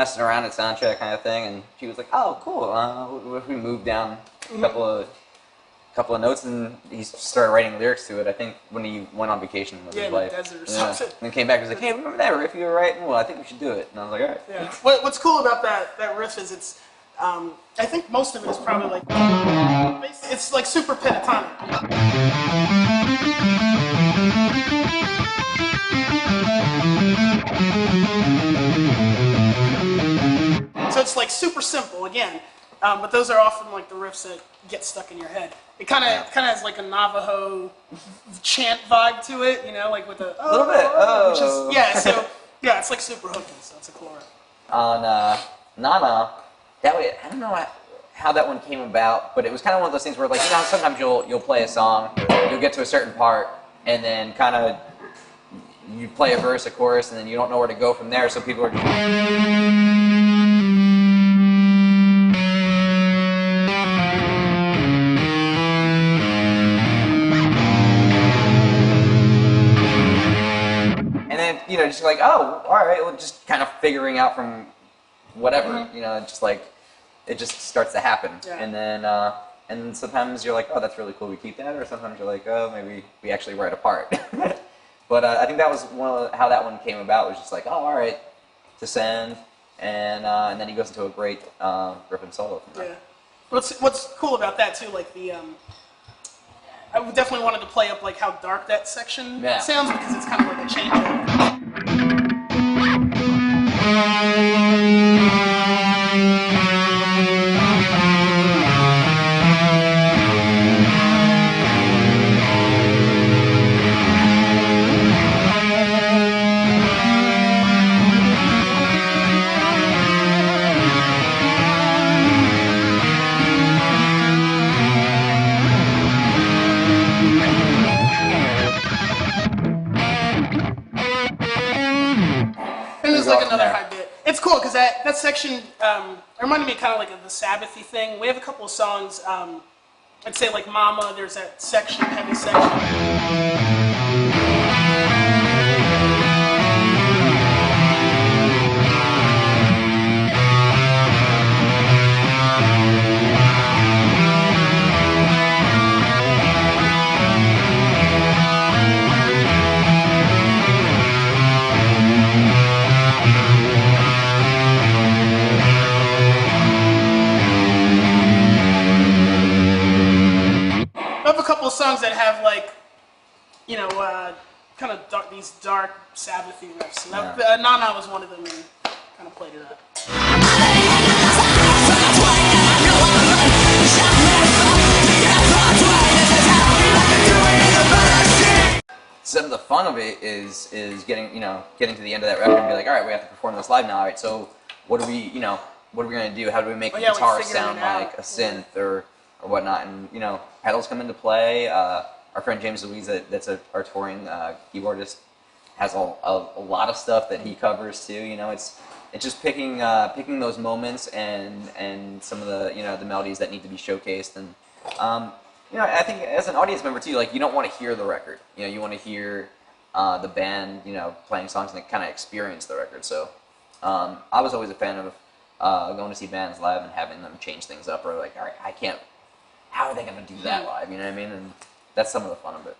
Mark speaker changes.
Speaker 1: messing around at soundcheck kind of thing, and she was like, "Oh, cool. What if we moved down a couple of notes?" And he started writing lyrics to it. I think when he went on vacation with his wife.
Speaker 2: In the desert or something.
Speaker 1: And then came back and was like, "Hey, remember that riff you were writing? Well, I think we should do it." And I was like, "All right."
Speaker 2: Yeah. What's cool about that riff is it's. I think most of it is probably like it's like super pentatonic. So it's like super simple again, but those are often like the riffs that get stuck in your head. It kind of has like a Navajo chant vibe to it, you know, like with a
Speaker 1: little bit.
Speaker 2: Which is, so it's like super hooky. So it's a cool riff.
Speaker 1: On Nana, that way I don't know how that one came about, but it was kind of one of those things where, like, you know, sometimes you'll play a song, you'll get to a certain part, and then kind of you play a verse, a chorus, and then you don't know where to go from there. So people are just... and then, you know, just like, oh, all right, well, just kind of figuring out from whatever, you know, just like. It just starts to happen, and then sometimes you're like, oh, that's really cool, we keep that, or sometimes you're like, oh, maybe we actually write a part. But I think that was how that one came about. Was just like, oh, all right, descend, and then he goes into a great riff and solo from that.
Speaker 2: Yeah. What's cool about that too, like the I definitely wanted to play up like how dark that section sounds, because it's kind of like a change up. Like another high bit. It's cool because that section reminded me kind of like of the Sabbathy thing. We have a couple of songs. I'd say like Mama. There's that section, heavy section. Songs that have like, you know, kind of these dark Sabbathy riffs. And Nana was one of them, and kind of played it up.
Speaker 1: Some of the fun of it is getting to the end of that record and be like, all right, we have to perform this live now. All right, so what are we going to do? How do we make the guitar sound like a synth or whatnot? And, you know, pedals come into play. Our friend James Louise, that's our touring keyboardist, has a lot of stuff that he covers too. You know, it's just picking those moments and some of the the melodies that need to be showcased. And you know, I think as an audience member too, like, you don't want to hear the record. You know, you want to hear the band, you know, playing songs and kind of experience the record. So I was always a fan of going to see bands live and having them change things up, or like, all right, how are they going to do that live? You know what I mean? And that's some of the fun of it.